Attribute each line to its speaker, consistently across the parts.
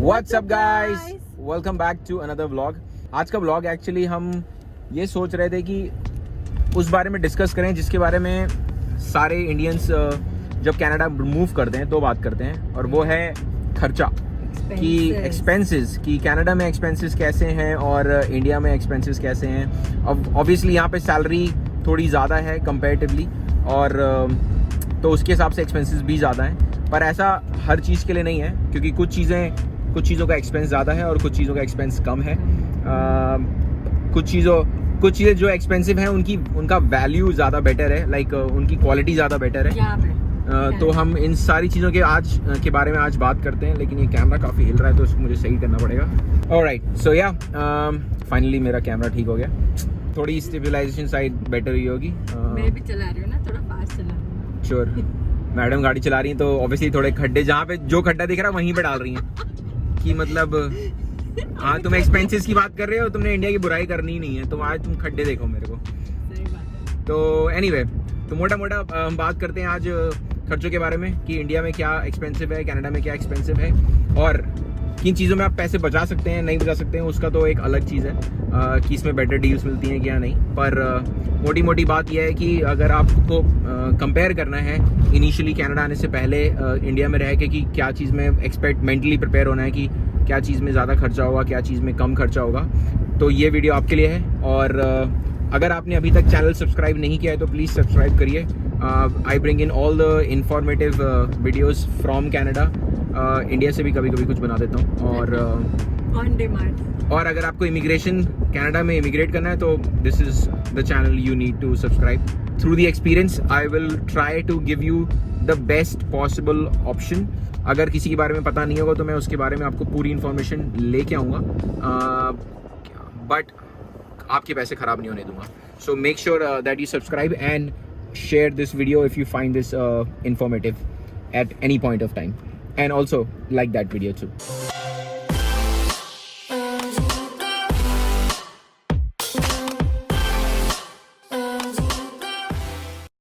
Speaker 1: What's up guys? Welcome back to another vlog. आज का vlog actually हम ये सोच रहे थे कि उस बारे में डिस्कस करें जिसके बारे में सारे इंडियंस जब कनाडा मूव करते हैं तो बात करते हैं, और वो है खर्चा कि एक्सपेंसेस, कि कनाडा में एक्सपेंसेस कैसे हैं और इंडिया में एक्सपेंसेस कैसे हैं। अब ऑब्वियसली यहाँ पे सैलरी थोड़ी ज़्यादा है कंपेरेटिवली, और तो उसके हिसाब से एक्सपेंसेस भी ज़्यादा हैं, पर ऐसा हर चीज़ के लिए नहीं है, क्योंकि कुछ चीज़ों का एक्सपेंस ज़्यादा है और कुछ चीज़ों का एक्सपेंस कम है। कुछ चीज़ें जो एक्सपेंसिव हैं उनका वैल्यू ज़्यादा बेटर है, लाइक उनकी क्वालिटी ज़्यादा बेटर है। तो हम इन सारी चीज़ों के बारे में आज बात करते हैं, लेकिन ये कैमरा काफ़ी हिल रहा है तो इसको मुझे सही करना पड़ेगा। ऑलराइट, सो या फाइनली मेरा कैमरा ठीक हो गया, थोड़ी स्टेबलाइजेशन साइड बेटर हुई होगी।
Speaker 2: मैं भी चला रही हूँ ना, थोड़ा फास्ट चला रही हूँ।
Speaker 1: श्योर, मैडम गाड़ी चला रही हैं तो ऑब्वियसली थोड़े खड्डे, जहाँ पे जो खड्डा दिख रहा है वहीं पे डाल रही हैं कि मतलब हाँ, तुम एक्सपेंसेस की बात कर रहे हो, तुमने इंडिया की बुराई करनी ही नहीं है, तुम खड्डे देखो मेरे को।
Speaker 2: सही बात है।
Speaker 1: तो एनीवे, तो मोटा हम बात करते हैं आज खर्चों के बारे में कि इंडिया में क्या एक्सपेंसिव है, कनाडा में क्या एक्सपेंसिव है, और किन चीज़ों में आप पैसे बचा सकते हैं, नहीं बचा सकते हैं, उसका तो एक अलग चीज़ है कि इसमें बेटर डील्स मिलती हैं क्या नहीं। पर मोटी बात यह है कि अगर आपको कंपेयर करना है इनिशियली कनाडा आने से पहले इंडिया में रह के कि क्या चीज़ में मेंटली प्रिपेयर होना है कि क्या चीज़ में ज़्यादा खर्चा होगा, क्या चीज़ में कम खर्चा होगा, तो ये वीडियो आपके लिए है। और अगर आपने अभी तक चैनल सब्सक्राइब नहीं किया है तो प्लीज़ सब्सक्राइब करिए। I bring in all the informative videos from Canada. India से भी कभी कुछ बना देता हूँ, और
Speaker 2: ऑन डिमांड।
Speaker 1: और अगर आपको इमिग्रेशन कनाडा में इमिग्रेट करना है तो this is the channel you need to subscribe. Through the experience I will try to give you the best possible option. अगर किसी के बारे में पता नहीं होगा तो मैं उसके बारे में आपको पूरी इन्फॉर्मेशन लेके आऊँगा, बट आपके पैसे ख़राब नहीं होने दूंगा। So make sure that you subscribe and share this video if you find this informative at any point of time, and also like that video too.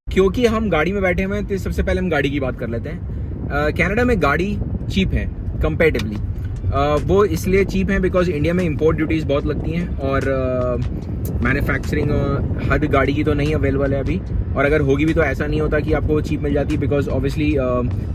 Speaker 1: क्योंकि हम गाड़ी में बैठे हुए हैं तो सबसे पहले हम गाड़ी की बात कर लेते हैं। कनाडा में गाड़ी चीप है कंपेरेटिवली। वो इसलिए चीप है बिकॉज इंडिया में इंपोर्ट ड्यूटीज़ बहुत लगती हैं, और मैन्युफैक्चरिंग हर गाड़ी की तो नहीं अवेलेबल है अभी, और अगर होगी भी तो ऐसा नहीं होता कि आपको चीप मिल जाती, बिकॉज ऑब्वियसली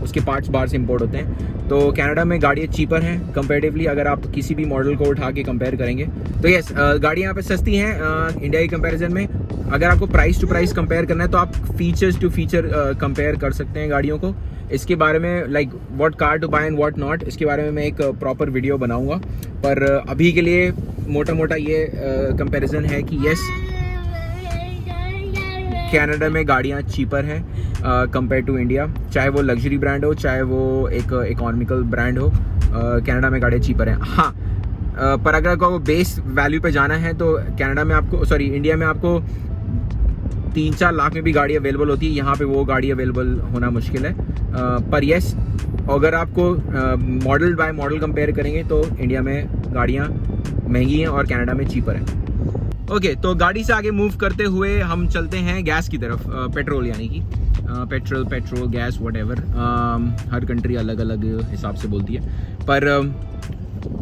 Speaker 1: उसके पार्ट्स बाहर से इंपोर्ट होते हैं। तो कनाडा में गाड़ियाँ चीपर हैं कंपेरेटिवली, अगर आप किसी भी मॉडल को उठा के कंपेयर करेंगे तो यस, गाड़ियाँ यहाँ पे सस्ती हैं इंडिया के कंपैरिजन में। अगर आपको प्राइस टू प्राइस कंपेयर करना है तो आप फीचर्स टू फीचर कंपेयर कर सकते हैं गाड़ियों को। इसके बारे में like what car to buy and what not, इसके बारे में मैं एक प्रॉपर वीडियो बनाऊंगा, पर अभी के लिए मोटा ये कंपैरिजन है कि यस, कनाडा में गाड़ियाँ चीपर हैं कंपेयर टू इंडिया, चाहे वो लग्जरी ब्रांड हो चाहे वो एक इकोनॉमिकल ब्रांड हो, कनाडा में गाड़ियाँ चीपर हैं। हाँ, पर अगर आपको बेस वैल्यू पे जाना है तो इंडिया में आपको 3-4 लाख में भी गाड़ी अवेलेबल होती है, यहाँ पे वो गाड़ी अवेलेबल होना मुश्किल है। पर यस, अगर आपको मॉडल बाय मॉडल कंपेयर करेंगे तो इंडिया में गाड़ियाँ महंगी हैं और कनाडा में चीपर हैं। ओके, तो गाड़ी से आगे मूव करते हुए हम चलते हैं गैस की तरफ, पेट्रोल यानी कि पेट्रोल गैस व्हाटएवर, हर कंट्री अलग अलग हिसाब से बोलती है, पर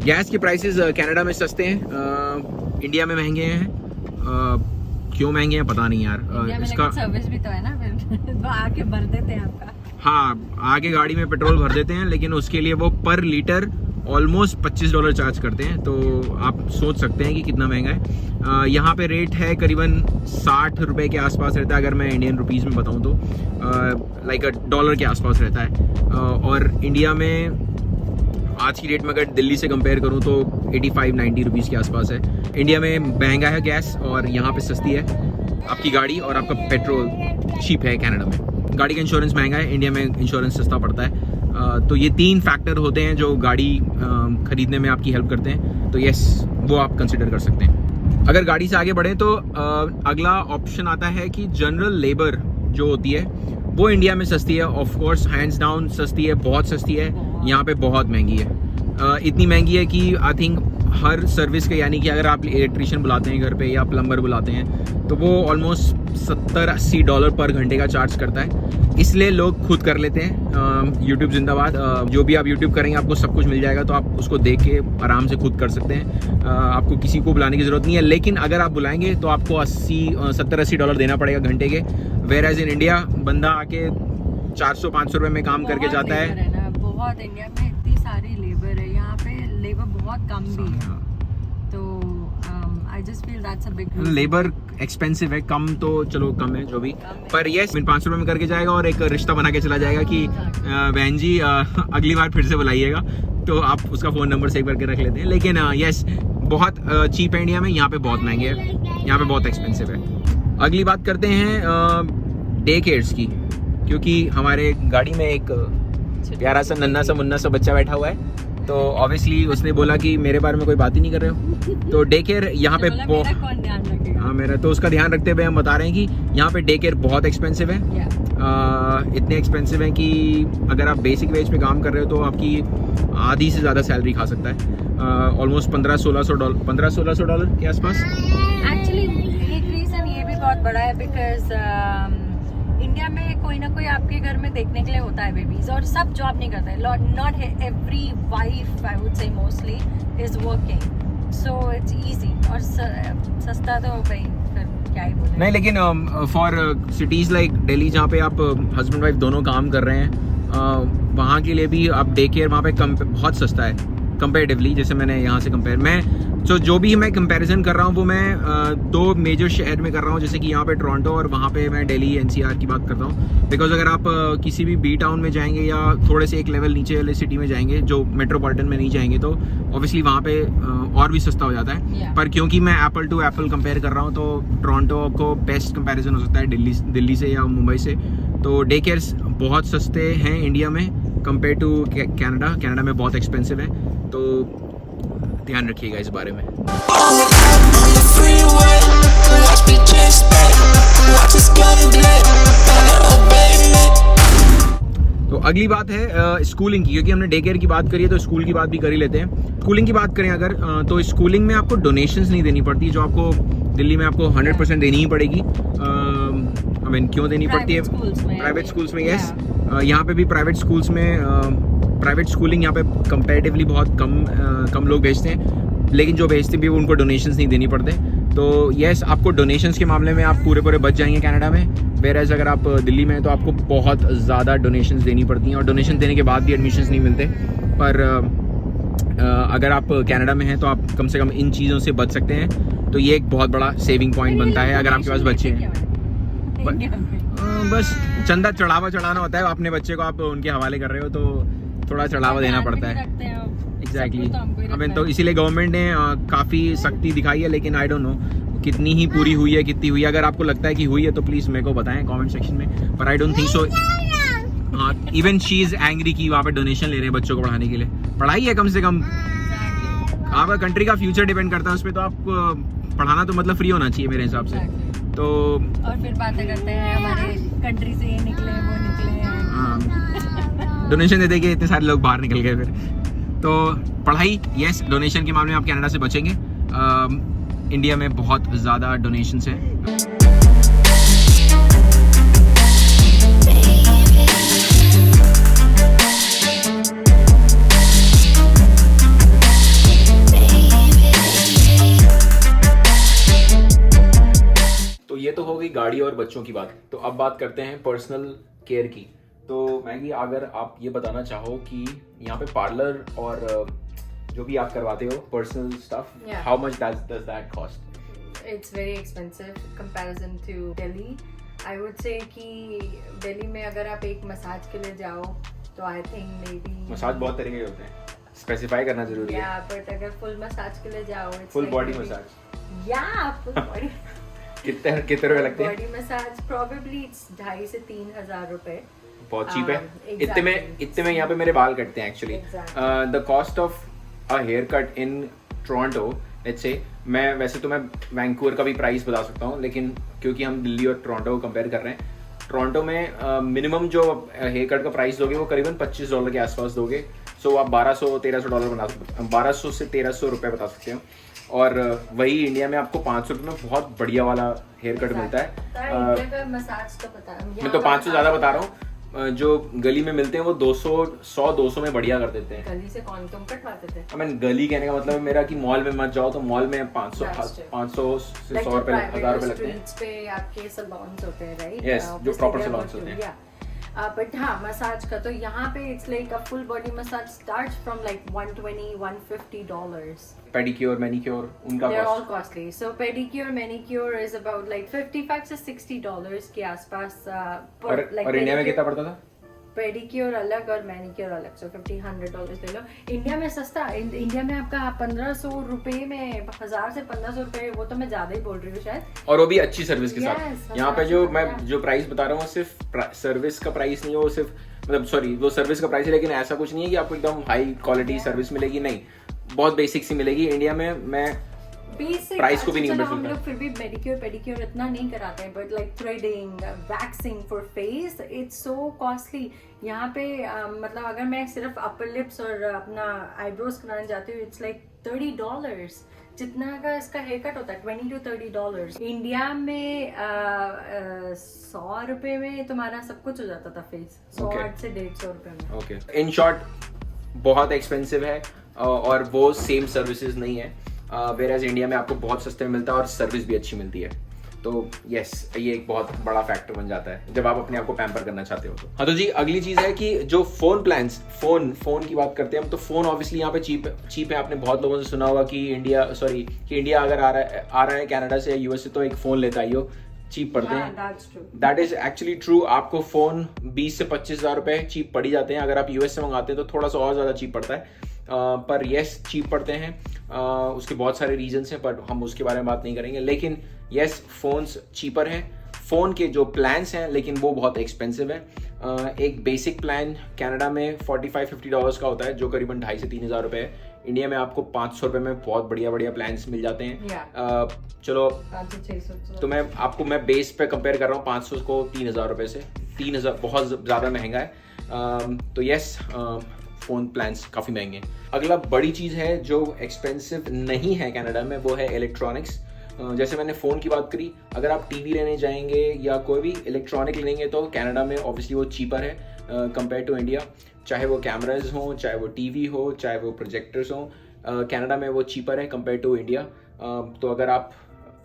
Speaker 1: गैस के प्राइसेस कनाडा में सस्ते हैं, इंडिया में महंगे हैं। क्यों महंगे हैं पता नहीं यार, इसका
Speaker 2: सर्विस भी तो है ना, फिर तो आके भर देते हैं आपका।
Speaker 1: हाँ, आगे गाड़ी में पेट्रोल भर देते हैं, लेकिन उसके लिए वो पर लीटर ऑलमोस्ट $25 चार्ज करते हैं, तो आप सोच सकते हैं कि कितना महंगा है। यहाँ पे रेट है करीबन 60 रुपये के आसपास रहता है, अगर मैं इंडियन रुपीज़ में बताऊँ तो लाइक $1 के आसपास रहता है। और इंडिया में आज की डेट में अगर दिल्ली से कंपेयर करूं तो 85-90 रुपीज़ के आसपास है। इंडिया में महंगा है गैस और यहाँ पे सस्ती है आपकी गाड़ी, और आपका पेट्रोल चीप है कनाडा में। गाड़ी का इंश्योरेंस महंगा है, इंडिया में इंश्योरेंस सस्ता पड़ता है। तो ये 3 फैक्टर होते हैं जो गाड़ी खरीदने में आपकी हेल्प करते हैं, तो यस, वो आप कंसिडर कर सकते हैं। अगर गाड़ी से आगे बढ़ें तो अगला ऑप्शन आता है कि जनरल लेबर जो होती है वो इंडिया में सस्ती है, ऑफ कोर्स हैंड्स डाउन सस्ती है, बहुत सस्ती है। यहाँ पे बहुत महंगी है, इतनी महंगी है कि आई थिंक हर सर्विस के, यानी कि अगर आप इलेक्ट्रीशियन बुलाते हैं घर पे या प्लम्बर बुलाते हैं तो वो ऑलमोस्ट $70-80 पर घंटे का चार्ज करता है, इसलिए लोग खुद कर लेते हैं। यूट्यूब जिंदाबाद। जो भी आप यूट्यूब करेंगे आपको सब कुछ मिल जाएगा, तो आप उसको देख के आराम से खुद कर सकते हैं। आपको किसी को बुलाने की ज़रूरत नहीं है, लेकिन अगर आप बुलाएंगे तो आपको $70-80 देना पड़ेगा घंटे के। वेयर एज इन इंडिया बंदा आके 400-500 रुपये में काम करके जाता है।
Speaker 2: बहुत इंडिया में इतनी सारी लेबर है, यहाँ पे लेबर बहुत कम भी है, तो I just feel that's a big reason.
Speaker 1: Labour expensive है, कम तो चलो कम है जो भी, पर यस 500 रुपये में करके जाएगा और एक रिश्ता बना के चला जाएगा कि बहन जी अगली बार फिर से बुलाइएगा, तो आप उसका फ़ोन नंबर सेव करके रख लेते हैं। लेकिन यस बहुत चीप है इंडिया में, यहाँ पे बहुत महंगे है, यहाँ पे बहुत एक्सपेंसिव है। अगली बात करते हैं डे केयर्स की, क्योंकि हमारे गाड़ी में एक प्यारा सा नन्हा सा मुन्ना सा बच्चा बैठा हुआ है, तो ऑब्वियसली उसने बोला कि मेरे बारे में कोई बात ही नहीं कर रहे हो। तो डे केयर यहाँ पे
Speaker 2: कौन ध्यान रखेगा?
Speaker 1: हाँ मेरा, तो उसका ध्यान रखते हुए हम बता रहे हैं कि यहाँ पे डे केयर बहुत एक्सपेंसिव है। इतने एक्सपेंसिव है कि अगर आप बेसिक वेज पे काम कर रहे हो तो आपकी आधी से ज़्यादा सैलरी खा सकता है। ऑलमोस्ट $1500-1600 के आसपास।
Speaker 2: एक्चुअली एक रीज़न ये भी बहुत बड़ा है, बिकॉज इंडिया में कोई ना कोई आपके घर में देखने के लिए होता है बेबीज, और सब जॉब नहीं करते हैं। Not every wife, I would say mostly, is working, so it's easy और सस्ता तो भाई फिर क्या ही बोले।
Speaker 1: नहीं, लेकिन फॉर सिटीज़ लाइक दिल्ली जहाँ पे आप हस्बैंड वाइफ दोनों काम कर रहे हैं, वहाँ के लिए भी आप डे केयर वहाँ पे बहुत सस्ता है कंपेरेटिवली। जैसे मैंने यहाँ से जो भी मैं कंपैरिजन कर रहा हूँ वो मैं 2 मेजर शहर में कर रहा हूँ, जैसे कि यहाँ पे टोरंटो और वहाँ पे मैं दिल्ली NCR की बात करता हूँ। बिकॉज अगर आप किसी भी बी टाउन में जाएंगे या थोड़े से एक लेवल नीचे वाले सिटी में जाएंगे जो मेट्रोपॉलिटन में नहीं जाएंगे, तो ऑब्वियसली वहाँ पे और भी सस्ता हो जाता है। पर क्योंकि मैं एप्पल टू एप्पल कंपेयर कर रहा हूँ, तो टोरंटो को बेस्ट कंपेरिजन हो सकता है दिल्ली से या मुंबई से। तो डे केयर्स बहुत सस्ते हैं इंडिया में कंपेयर टू कनाडा में बहुत एक्सपेंसिव है, तो ध्यान रखिएगा इस बारे में। तो अगली बात है स्कूलिंग की, क्योंकि हमने डे केयर की बात करी है तो स्कूल की बात भी कर ही लेते हैं। स्कूलिंग की बात करें अगर, तो स्कूलिंग में आपको डोनेशंस नहीं देनी पड़ती, जो आपको दिल्ली में आपको 100% देनी ही पड़ेगी। आई मीन क्यों देनी पड़ती है? प्राइवेट स्कूल्स में यस, यहाँ पे भी प्राइवेट स्कूल्स में प्राइवेट स्कूलिंग यहाँ पे कंपैरेटिवली बहुत कम लोग भेजते हैं, लेकिन जो भेजते भी उनको डोनेशंस नहीं देनी पड़ते। तो यस, आपको डोनेशंस के मामले में आप पूरे बच जाएंगे कनाडा में। वेयर एज अगर आप दिल्ली में हैं तो आपको बहुत ज़्यादा डोनेशंस देनी पड़ती हैं, और डोनेशन देने के बाद भी एडमिशन्स नहीं मिलते। पर अगर आप कनाडा में हैं तो आप कम से कम इन चीज़ों से बच सकते हैं, तो ये एक बहुत बड़ा सेविंग पॉइंट बनता है अगर आपके पास बच्चे हैं। बस चंदा चढ़ाना होता है, अपने बच्चे को आप उनके हवाले कर रहे हो तो थोड़ा चढ़ावा देना पड़ता है। एग्जैक्टली। आई मीन तो इसीलिए गवर्नमेंट ने काफ़ी सख्ती दिखाई है, लेकिन आई डोंट नो कितनी ही पूरी हुई है, कितनी हुई है। अगर आपको लगता है कि हुई है तो प्लीज़ मेरे को बताएं कमेंट सेक्शन में, पर आई डोंट थिंक सो। हाँ, इवन शी इज़ एंग्री कि वहाँ पे डोनेशन ले रहे हैं बच्चों को पढ़ाने के लिए। पढ़ाई है कम से कम, आपका कंट्री का फ्यूचर डिपेंड करता है उस पर, तो आप पढ़ाना तो मतलब फ्री होना चाहिए मेरे हिसाब से। तो
Speaker 2: और फिर बातें करते हैं हमारे कंट्री से ये निकले वो निकले,
Speaker 1: हाँ डोनेशन दे देंगे इतने सारे लोग बाहर निकल गए फिर। तो पढ़ाई यस, डोनेशन के मामले में आप कनाडा से बचेंगे। इंडिया में बहुत ज़्यादा डोनेशंस हैं। तो ये तो हो गई गाड़ी और बच्चों की बात। तो अब बात करते हैं पर्सनल केयर की। तो मैगी, अगर आप ये बताना चाहो कि यहाँ पे पार्लर और जो भी आप करवाते हो personal stuff, how much does that cost?
Speaker 2: It's very expensive comparison to Delhi. I would say कि दिल्ली में अगर आप एक मसाज के लिए जाओ तो I think maybe
Speaker 1: मसाज बहुत तरीके के होते हैं, स्पेसिफाई करना जरूरी है।
Speaker 2: Yeah, but अगर फुल मसाज के लिए जाओ
Speaker 1: full body massage,
Speaker 2: yeah, full body
Speaker 1: कितने रुपए लगते हैं?
Speaker 2: बॉडी मसाज probably it's 2,500 से 3,000 रुपए।
Speaker 1: बहुत चीप है। इतने में यहाँ पे मेरे बाल कटते हैं actually. The cost of a haircut in Toronto, let's say, मैं वैसे तो मैं वैंकूवर का भी प्राइस बता सकता हूँ, लेकिन क्योंकि हम दिल्ली और टोरंटो को कंपेयर कर रहे हैं, टोरंटो में मिनिमम जो हेयर कट का प्राइस दोगे वो करीबन $25 के आसपास दोगे। सो आप 1200-1300 डॉलर बना सकते हैं, 1200 से 1300 रुपये बता सकते हैं। और वही इंडिया में आपको 500 रुपये में बहुत बढ़िया वाला हेयर कट मिलता है।
Speaker 2: मसाज तो पता है,
Speaker 1: मैं तो 500 ज़्यादा बता रहा हूँ, जो गली में मिलते हैं वो 100-200 में बढ़िया कर देते हैं।
Speaker 2: गली से कौन तुम कटवाते थे?
Speaker 1: I mean, गली कहने का मतलब है मेरा कि मॉल में मत जाओ, तो मॉल में 500 से 100 रुपये 1000 रुपये लगते हैं।
Speaker 2: पे आपके सैलून्स होते हैं, राइट?
Speaker 1: यस, जो प्रॉपर सैलून्स होते हैं।
Speaker 2: बट हाँ, मसाज का तो यहाँ पे it's like a full body massage starts from like $120-150।
Speaker 1: Pedicure, manicure, उनका
Speaker 2: They're all costly. So pedicure, manicure is about like $55 से $60 के आसपास।
Speaker 1: और इंडिया में कितना पड़ता था?
Speaker 2: पेडिक्योर अलग और मैनिक्योर अलग, so $50-100 ले लो। इंडिया में सस्ता, इंडिया में आपका 1500 रुपए में 1000 से 1500 रुपए, वो तो मैं ज्यादा ही बोल रही हूँ शायद।
Speaker 1: और वो भी अच्छी सर्विस के
Speaker 2: Yes,
Speaker 1: साथ। यहाँ पे जो मैं जो प्राइस बता रहा हूँ सिर्फ सर्विस का प्राइस नहीं है, वो सिर्फ मतलब सॉरी वो सर्विस का प्राइस है, लेकिन ऐसा कुछ नहीं है कि आपको एकदम हाई क्वालिटी सर्विस मिलेगी, नहीं, बहुत बेसिक सी मिलेगी। इंडिया में मैं
Speaker 2: बेसिक
Speaker 1: प्राइस को भी नहीं
Speaker 2: हम लोग फिर भी मेडिक्योर पेडिक्योर इतना नहीं कराते हैं, but like threading, waxing for face, it's so costly. यहाँ पे मतलब अगर मैं सिर्फ अपर लिप्स और अपना आईब्रोज कराने जाती हूँ, इट्स लाइक $30 जितना का इसका हेयर कट होता है, $20 to $30। इंडिया में 100 रुपए में तुम्हारा सब कुछ हो जाता था फेस, 100 से 150 रुपए में।
Speaker 1: ओके, इन शॉर्ट बहुत एक्सपेंसिव है और वो सेम सर्विसेज नहीं है। वेराज इंडिया में आपको बहुत सस्ते में मिलता है और सर्विस भी अच्छी मिलती है। तो यस, ये एक बहुत बड़ा फैक्टर बन जाता है जब आप अपने आप को पैम्पर करना चाहते हो तो। हाँ तो जी, अगली चीज़ है कि जो फोन प्लान्स, फोन की बात करते हैं हम, तो फोन ऑब्वियसली यहाँ पे चीप है। आपने बहुत लोगों से सुना होगा कि इंडिया अगर आ रहा है कनाडा से या यूएस से, तो एक फ़ोन लेता ही हो, चीप पड़ते हैं। That is actually true. आपको फ़ोन 20 से 25 हज़ार रुपये चीप पड़ ही जाते हैं। अगर आप यूएस से मंगाते हैं तो थोड़ा सा और ज़्यादा चीप पड़ता है, पर यस चीप पड़ते हैं। उसके बहुत सारे रीजंस हैं, पर हम उसके बारे में बात नहीं करेंगे। लेकिन यस, फ़ोन्स चीपर हैं। फ़ोन के जो प्लान्स हैं लेकिन वो बहुत एक्सपेंसिव है। एक बेसिक प्लान कनाडा में $45-50 का होता है, जो करीबन 2500 से 3000 रुपये है। इंडिया में आपको 500 रुपये में बहुत बढ़िया प्लान्स मिल जाते हैं। चलो 500-600 तो मैं बेस पे कंपेयर कर रहा हूँ 500 को 3000 रुपये से। 3000 बहुत ज़्यादा महंगा है। तो यस, फ़ोन प्लान्स काफ़ी महंगे हैं। अगला बड़ी चीज़ है जो एक्सपेंसिव नहीं है कनाडा में, वो है इलेक्ट्रॉनिक्स। जैसे मैंने फ़ोन की बात करी, अगर आप टीवी लेने जाएंगे या कोई भी इलेक्ट्रॉनिक लेंगे तो कनाडा में ऑब्वियसली वो चीपर है कंपेयर टू इंडिया। चाहे वो कैमराज हों, चाहे वो टीवी हो, चाहे वो प्रोजेक्टर्स हों, कनाडा में वो चीपर है कंपेयर टू इंडिया। तो अगर आप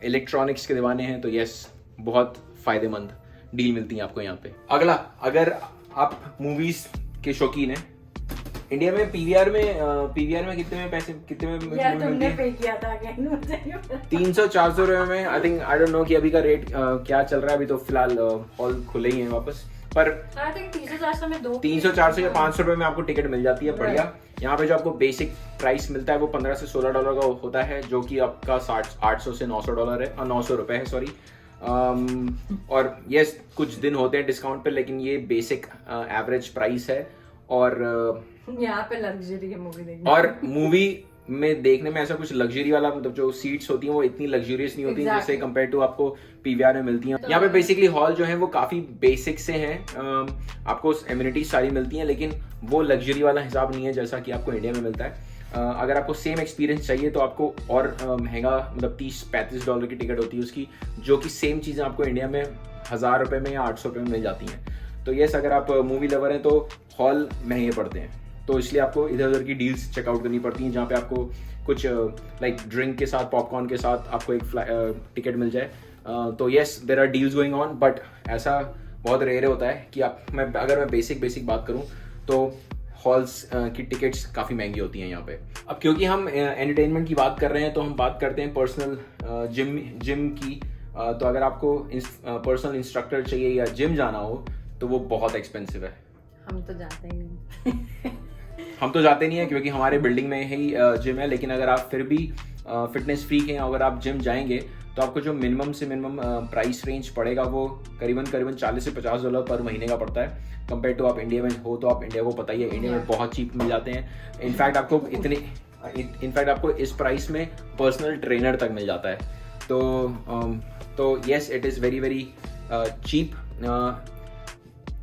Speaker 1: इलेक्ट्रॉनिक्स के दीवाने हैं तो यस, बहुत फ़ायदेमंद डील मिलती है आपको यहाँ पे। अगला, अगर आप मूवीज़ के शौकीन हैं, इंडिया में पीवीआर में कितने में
Speaker 2: यार तुमने पे किया था क्या?
Speaker 1: 300-400 रुपये में। आई डोंट नो कि अभी का रेट क्या चल रहा है। अभी तो फिलहाल हॉल खुले ही हैं वापस, पर 300-400 या 500 रुपये में आपको टिकट मिल जाती है बढ़िया। यहाँ पे जो आपको बेसिक प्राइस मिलता है वो $15 से $16 का होता है, जो कि आपका 800 से $900 है, 900 रुपये है, सॉरी। और यस, कुछ दिन होते हैं डिस्काउंट पे, लेकिन ये बेसिक एवरेज प्राइस है। और
Speaker 2: यहाँ पे लग्जरी है मूवी देखने,
Speaker 1: और मूवी में देखने में ऐसा कुछ लग्जरी वाला, मतलब जो सीट्स होती हैं वो इतनी लग्जरियस नहीं होती जैसे कंपेयर टू आपको पीवीआर में मिलती हैं। यहाँ पे बेसिकली हॉल जो है वो काफ़ी बेसिक से हैं। आपको एमिनिटीज सारी मिलती हैं, लेकिन वो लग्जरी वाला हिसाब नहीं है जैसा कि आपको इंडिया में मिलता है। अगर आपको सेम एक्सपीरियंस चाहिए तो आपको और महंगा, मतलब $30-35 की टिकट होती है उसकी, जो कि सेम चीज़ें आपको इंडिया में 1000 रुपये में या 800 रुपये में मिल जाती हैं। तो यस, अगर आप मूवी लवर हैं तो हॉल महंगे पड़ते हैं, तो इसलिए आपको इधर उधर की डील्स चेकआउट करनी पड़ती हैं, जहाँ पे आपको कुछ लाइक ड्रिंक के साथ, पॉपकॉर्न के साथ आपको एक टिकट मिल जाए। तो yes, there are deals going on, but ऐसा बहुत रेयर होता है कि अगर मैं बेसिक बात करूँ तो हॉल्स की टिकट्स काफ़ी महंगी होती हैं यहाँ पे। अब क्योंकि हम एंटरटेनमेंट की बात कर रहे हैं तो हम बात करते हैं पर्सनल जिम की। तो अगर आपको पर्सनल इंस्ट्रक्टर चाहिए या जिम जाना हो तो वो बहुत एक्सपेंसिव है।
Speaker 2: हम तो जाते ही नहीं
Speaker 1: हम तो जाते नहीं है क्योंकि हमारे बिल्डिंग में ही जिम है। लेकिन अगर आप फिर भी फिटनेस फ्रीक हैं, अगर आप जिम जाएंगे तो आपको जो मिनिमम से मिनिमम प्राइस रेंज पड़ेगा वो करीबन $40 से $50 पर महीने का पड़ता है। कंपेयर टू आप इंडिया में हो तो आप इंडिया को पता ही है, इंडिया में बहुत चीप मिल जाते हैं। इनफैक्ट आपको इस प्राइस में पर्सनल ट्रेनर तक मिल जाता है। तो yes, it is very cheap.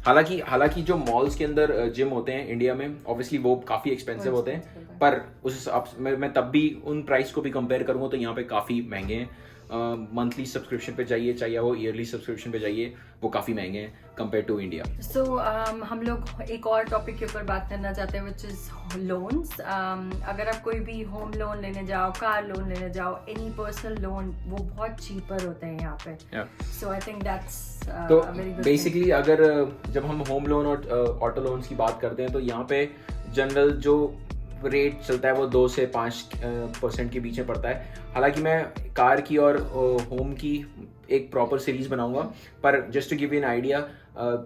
Speaker 1: हालांकि जो मॉल्स के अंदर जिम होते हैं इंडिया में ऑब्वियसली वो काफ़ी एक्सपेंसिव होते हैं, पर उस हिसाब मैं तब भी उन प्राइस को भी कंपेयर करूँगा तो यहाँ पे काफ़ी महंगे हैं। मंथली सब्सक्रिप्शन पे जाइए चाहे वो ईयरली सब्सक्रिप्शन पे जाइए, वो काफ़ी महंगे हैं कंपेयर टू इंडिया।
Speaker 2: सो हम लोग एक और टॉपिक के ऊपर बात करना चाहते हैं विच इज़ लोन्स। अगर आप कोई भी होम लोन लेने जाओ, कार लोन लेने जाओ, एनी पर्सनल लोन, वो बहुत चीपर होते हैं यहाँ पे। सो आई थिंक दैट्स
Speaker 1: तो बेसिकली अगर जब हम होम लोन और ऑटो लोन्स की बात करते हैं तो यहाँ पे जनरल जो रेट चलता है वो 2 से 5% के बीच में पड़ता है। हालांकि मैं कार की और होम की एक प्रॉपर सीरीज बनाऊंगा, पर just to give you an idea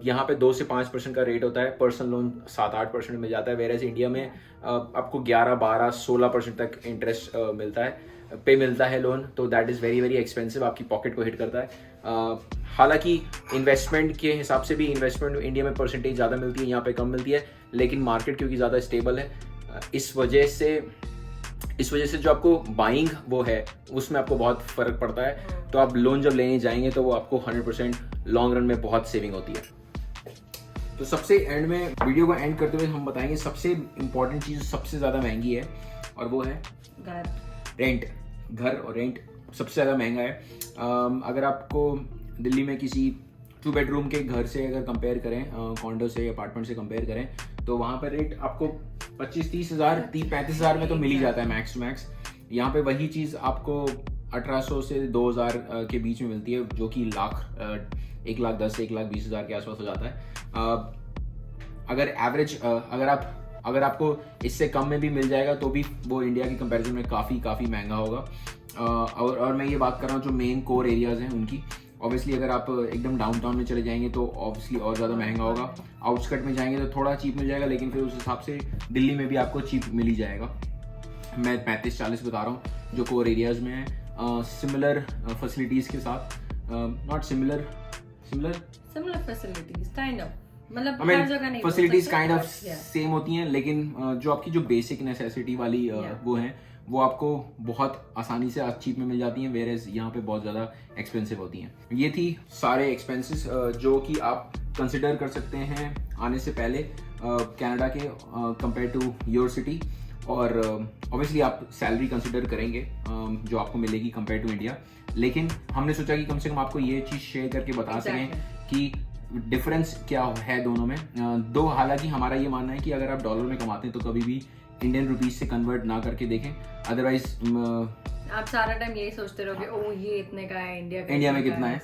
Speaker 1: यहाँ पे 2 से 5% का रेट होता है। पर्सनल लोन 7-8% मिल जाता है, वेरेज इंडिया में आपको 11, 12, 16% तक इंटरेस्ट मिलता है लोन। तो that is very very expensive, आपकी पॉकेट को हिट करता है। हालांकि इन्वेस्टमेंट के हिसाब से भी इन्वेस्टमेंट इंडिया में परसेंटेज ज़्यादा मिलती है, यहाँ पे कम मिलती है, लेकिन मार्केट क्योंकि ज़्यादा स्टेबल है इस वजह से जो आपको बाइंग वो है उसमें आपको बहुत फ़र्क पड़ता है। तो आप लोन जब लेने जाएंगे तो वो आपको 100% लॉन्ग रन में बहुत सेविंग होती है। तो सबसे एंड में वीडियो को एंड करते हुए हम बताएंगे सबसे इम्पॉर्टेंट चीज़ सबसे ज़्यादा महंगी है, और वो है रेंट। घर और रेंट सबसे ज़्यादा महंगा है। अगर आपको दिल्ली में किसी 2 बेडरूम के घर से अगर कंपेयर करें, कॉन्डो से, अपार्टमेंट से कंपेयर करें, तो वहाँ पर रेट आपको 25-30 हज़ार, 35 हज़ार में तो मिल ही जाता है मैक्स टू मैक्स। यहाँ पे वही चीज़ आपको 1800 से 2000 के बीच में मिलती है, जो कि 1,10,000 से 1,20,000 के आसपास हो जाता है। अगर एवरेज अगर आपको इससे कम में भी मिल जाएगा तो भी वो इंडिया की कंपैरिजन में काफ़ी महंगा होगा। और मैं ये बात कर रहा हूँ जो मेन कोर एरियाज़ हैं उनकी। ऑब्वियसली अगर आप एकदम डाउनटाउन में चले जाएंगे तो ऑब्वियसली और ज़्यादा महंगा होगा। आउटस्कर्ट में जाएंगे तो थोड़ा चीप मिल जाएगा, लेकिन फिर उस हिसाब से दिल्ली में भी आपको चीप मिल ही जाएगा। मैं 35-40 बता रहा हूँ जो कोर एरियाज़ में है, सिमिलर फैसिलिटीज़ के साथ, not similar
Speaker 2: facilities kind of, मतलब
Speaker 1: हर जगह नहीं, फैसिलिटीज काइंड ऑफ सेम होती हैं, लेकिन जो आपकी जो बेसिक नेसेसिटी वाली वो हैं वो आपको बहुत आसानी से चीप में मिल जाती हैं, वेरेज यहाँ पे बहुत ज़्यादा एक्सपेंसिव होती हैं। ये थी सारे एक्सपेंसेस जो कि आप कंसिडर कर सकते हैं आने से पहले कनाडा के कंपेयर टू योर सिटी। और ऑब्वियसली आप सैलरी कंसिडर करेंगे जो आपको मिलेगी कंपेयर टू इंडिया, लेकिन हमने सोचा कि कम से कम आपको ये चीज़ शेयर करके बता सकें कि डिफरेंस क्या है दोनों में। हालांकि हमारा ये मानना है कि अगर आप डॉलर में कमाते हैं तो कभी भी इंडियन रुपीस से कन्वर्ट ना करके देखें, अदरवाइज
Speaker 2: आप सारा टाइम यही सोचते रहोगे ओ ये इतने का है, इंडिया
Speaker 1: में कितना है।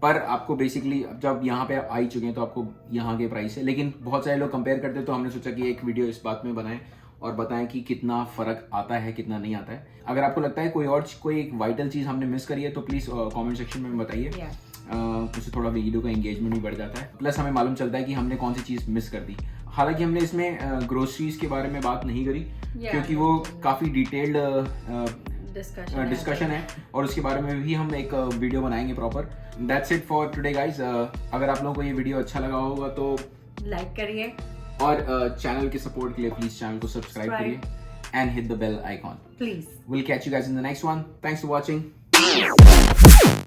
Speaker 1: पर आपको बेसिकली जब यहाँ पे आ ही चुके हैं तो आपको यहाँ के प्राइस है, लेकिन बहुत सारे लोग कंपेयर करते हैं, तो हमने सोचा कि एक वीडियो इस बात में बनाएं और बताएं कि कितना फर्क आता है, कितना नहीं आता है। अगर आपको लगता है कोई एक वाइटल चीज़ हमने मिस करी है तो प्लीज़ कमेंट सेक्शन में बताइए, उससे थोड़ा वीडियो का एंगेजमेंट भी बढ़ जाता है, प्लस हमें मालूम चलता है कि हमने कौन सी चीज़ मिस कर दी। हालांकि हमने इसमें ग्रोसरीज के बारे में बात नहीं करी क्योंकि वो काफ़ी डिटेल्ड डिस्कशन है और उसके बारे में भी हम एक वीडियो बनाएंगे proper. That's it for today guys. अगर आप लोगों को ये वीडियो अच्छा लगा होगा तो
Speaker 2: लाइक करिए और
Speaker 1: चैनल के सपोर्ट के लिए प्लीज चैनल को सब्सक्राइब करिए and hit the bell icon please. Will catch you guys in the next one. Thanks for watching.